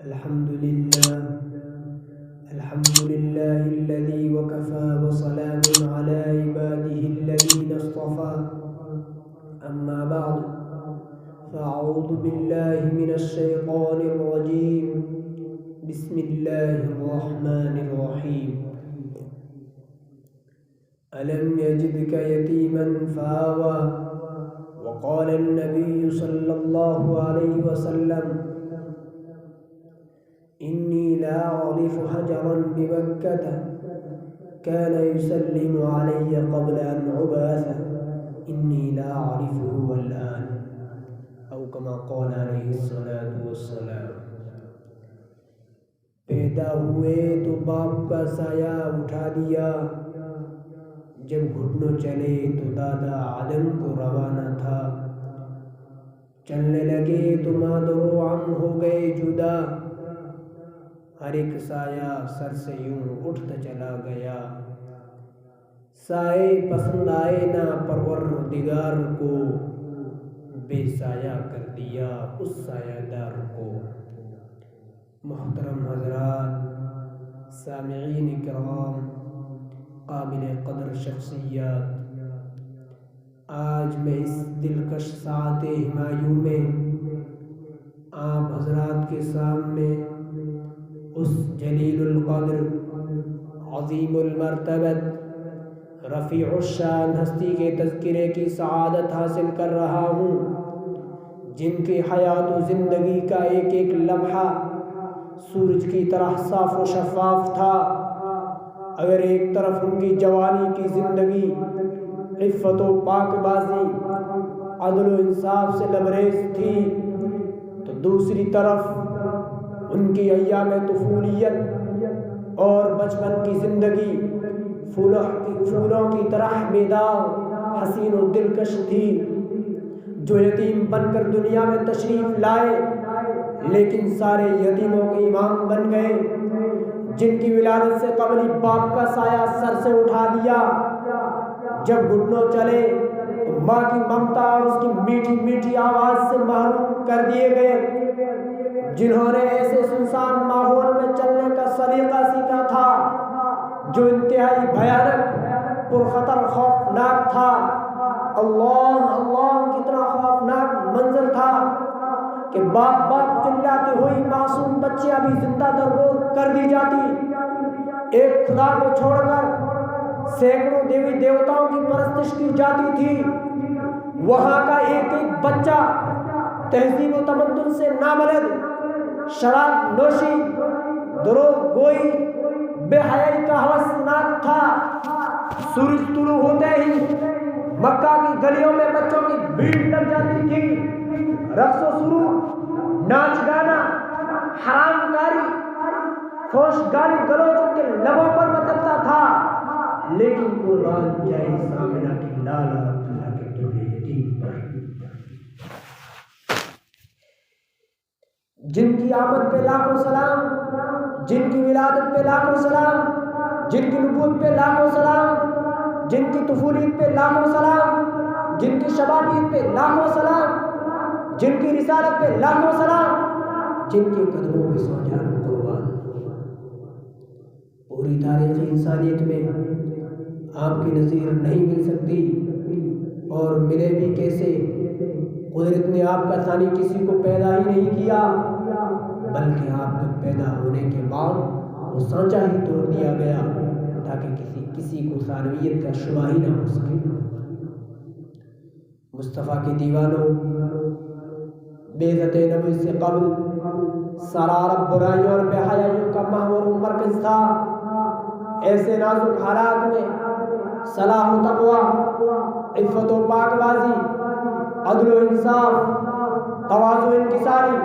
الحمد لله الذي وكفى وسلام على عباده الذين اصطفى. أما بعد فأعوذ بالله من الشيطان الرجيم. بسم الله الرحمن الرحيم. ألم يجدك يتيما فآوى. وقال النبي صلى الله عليه وسلم: إني لا أعرف حجرا بمكة كان يسلم علي قبل أن أبعث إني لا أعرفه الآن، أو كما قال عليه الصلاة والسلام. پیدا ہوئے تو باپ کا سایہ اٹھا دیا، جب گھٹنوں چلے تو دادا عدم کو روانہ تھا. چلنے لگے تو مادر و عم ہو گئے جدا، ہر ایک سایہ سر سے یوں اٹھتا چلا گیا. سائے پسند آئے نہ پروردگار کو، بے سایہ کر دیا اس سایہ دار کو. محترم حضرات، سامعین کرام، قابل قدر شخصیات، آج میں اس دلکش ساعت ہمایوں میں آپ حضرات کے سامنے اس جلیل القدر، عظیم المرتبت، رفیع الشان ہستی کے تذکرے کی سعادت حاصل کر رہا ہوں، جن کی حیات و زندگی کا ایک ایک لمحہ سورج کی طرح صاف و شفاف تھا. اگر ایک طرف ان کی جوانی کی زندگی عفت و پاک بازی، عدل و انصاف سے لبریز تھی، تو دوسری طرف ان کی ایام طفولیت اور بچپن کی زندگی پھولوں کی طرح بیدار، حسین و دلکش تھی. جو یتیم بن کر دنیا میں تشریف لائے لیکن سارے یتیموں کے امام بن گئے، جن کی ولادت سے قبل ہی باپ کا سایہ سر سے اٹھا دیا. جب گھٹنوں چلے تو ماں کی ممتا اور اس کی میٹھی میٹھی آواز سے محروم کر دیے گئے. جنہوں نے ایسے سنسان ماحول میں چلنے کا سلیقہ سیکھا تھا جو انتہائی بھیانک، پرخطر، خوفناک تھا. اللہ اللہ، کتنا خوفناک منظر تھا کہ باپ باپ چلاتی ہوئی معصوم بچیاں بھی زندہ درگور کر دی جاتی. ایک خدا کو چھوڑ کر سینکڑوں دیوی دیوتاؤں کی پرستش کی جاتی تھی. وہاں کا ایک ایک بچہ تہذیب و تمدن سے نابلد، شراب نوشی، دروغ گوئی، بے حیائی کا ہوسناک تھا. سورج طلوع ہوتے ہی مکہ کی گلیوں میں بچوں کی بھیڑ لگ جاتی تھی. رقص و سرور، ناچ گانا، حرام کاری، فوش گالی گلوچ ان کے لبوں پر مچلتا تھا. لیکن قربان جائے سامنا کی لالا اللہ کے ٹوٹے یتیم پر، جن کی آمد پہ لاکھوں سلام، جن کی ولادت پہ لاکھوں سلام، جن کی نبوت پہ لاکھوں سلام، جن کی طفولیت پہ لاکھوں سلام، جن کی شبابیت پہ لاکھوں سلام، جن کی رسالت پہ لاکھوں سلام، جن کے قدموں پہ سو جان قربان. پوری تاریخ انسانیت میں آپ کی نظیر نہیں مل سکتی، اور ملے بھی کیسے؟ قدرت نے آپ کا ثانی کسی کو پیدا ہی نہیں کیا، بلکہ آپ کے پیدا ہونے کے بعد وہ سانچہ ہی توڑ دیا گیا تاکہ کسی کو ثانویت کا شبہ ہی نہ ہو سکے. مصطفیٰ کے دیوانوں، بعثت نبی سے قبل سرارب برائیوں اور بے حیائیوں کا محور و مرکز تھا. ایسے نازک حالات میں صلاح و تقوی، عفت و پاک بازی، عدل و انصاف، تواضع و انکساری،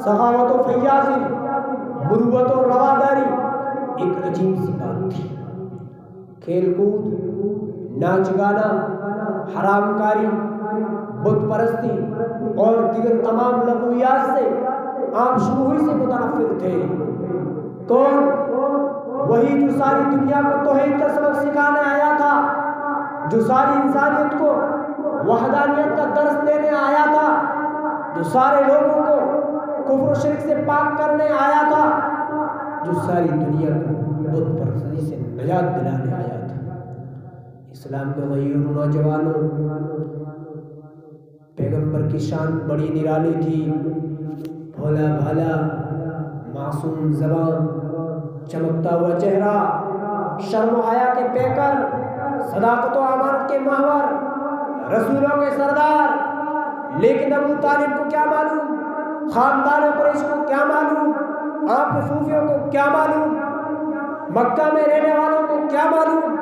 سخاوت و فیاضی، مروت و رواداری ایک عجیب سی بات تھی. کھیل کود، ناچ گانا، حرام کاری، بت پرستی اور دیگر تمام لغویات سے آپ شروع ہی سے متنفر تھے. کون؟ وہی جو ساری دنیا کو توحید کا سبق سکھانے آیا تھا، جو ساری انسانیت کو وحدانیت کا درس دینے آیا تھا، جو سارے لوگوں کو کفر و شرک سے پاک کرنے آیا تھا، جو ساری دنیا کو بت پرستی سے نجات دلانے آیا تھا۔ اسلام کے غیر نوجوانوں، پیغمبر کی شان بڑی نرالی تھی، بھولا بھالا، معصوم زبان، چمکتا ہوا چہرہ، شرم و حیا کے پیکر، صداقت و امانت کے محور، رسولوں کے سردار۔ لیکن ابو طالب کو کیا معلوم، خاندان قریش کو کیا معلوم، آپ کے پھوپھیوں کو کیا معلوم، مکہ میں رہنے والوں کو کیا معلوم،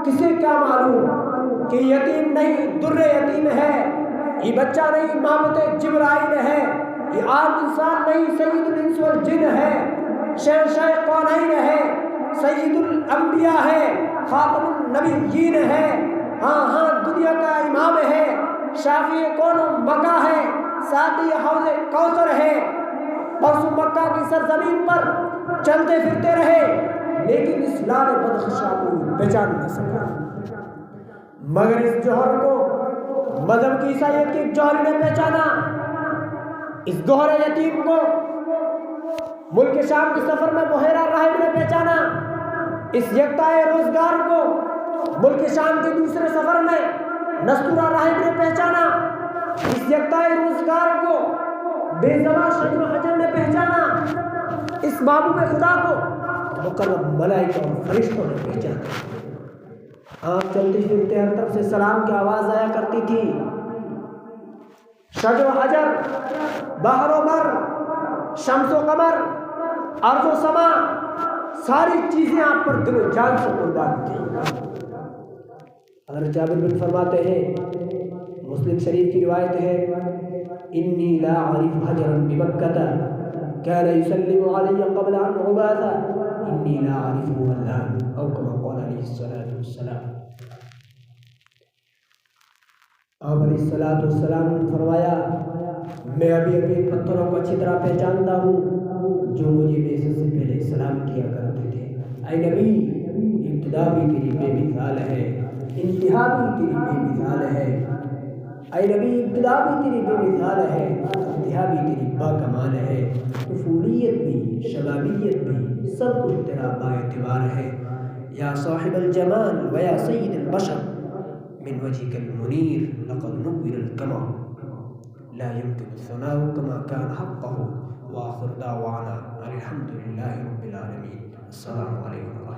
کسے کیا معلوم کہ یتیم نہیں در یتیم ہے، یہ بچہ نہیں امامت جبرائیل ہے، یہ عام انسان نہیں سید الانس والجن ہے، شہنشاہ کونین ہے، سید الانبیاء ہے، خاتم النبیین ہے، ہاں دنیا کا امام ہے، شافی کون و مکہ ہے، ساقی حوض کوثر ہے۔ پرسوں مکہ کی سرزمین پر چلتے پھرتے رہے، لیکن اس لال بدخشاں کو پہچان نہ سکا، مگر اس جوہر کو مذہب کی عیسائیت کی جوہر نے پہچانا، اس گوہر یتیم کو ملک شام کے سفر میں بحیرہ راہب نے پہچانا، اس یکتا روزگار کو ملک شام کے دوسرے سفر میں نستورہ راہب نے پہچانا، اس یکتا روزگار کو بے زبان شجر و حجر نے پہچانا، اس محبوب خدا کو مقرب ملائکہ اور فرشتوں نے پہچانا۔ آپ چلتے پھرتے ہر طرف سے سلام کی آواز آیا کرتی تھی، شجر و حجر، بحر و بر، شمس و قمر، ارض و سما، ساری چیزیں آپ پر دل و جان سے قربان تھیں۔ حضرت جابر بن فرماتے ہیں، مسلم شریف کی روایت ہے، انی لا اعرف حجرا بمکہ كان يسلم علي قبل ان ابعث انی لا اعرفه الان او كما قال علیہ الصلوۃ والسلام۔ آپ علیہ الصلوۃ والسلام نے فرمایا، میں ابھی پتھروں کو اچھی طرح پہچانتا ہوں جو مجھے بعثت سے پہلے سلام کیا کرتے تھے۔ اے نبی، ابتدا بھی تیری بے مثال ہے، انتہا بھی تیری بے مثال ہے۔ اے نبی، ابتدا بھی تیری بے مثال ہے، انتہا بھی تیری با کمال ہے۔ طفولیت بھی، شبابیت بھی، سب کچھ تیرا با اعتبار ہے۔ یا صاحب الجمال و یا سید البشر من وجهك المنیر لقد نور القمر لا يمكن الثناء كما كان حقه۔ وآخر دعوانا الحمد لله رب العالمين۔ السلام علیکم۔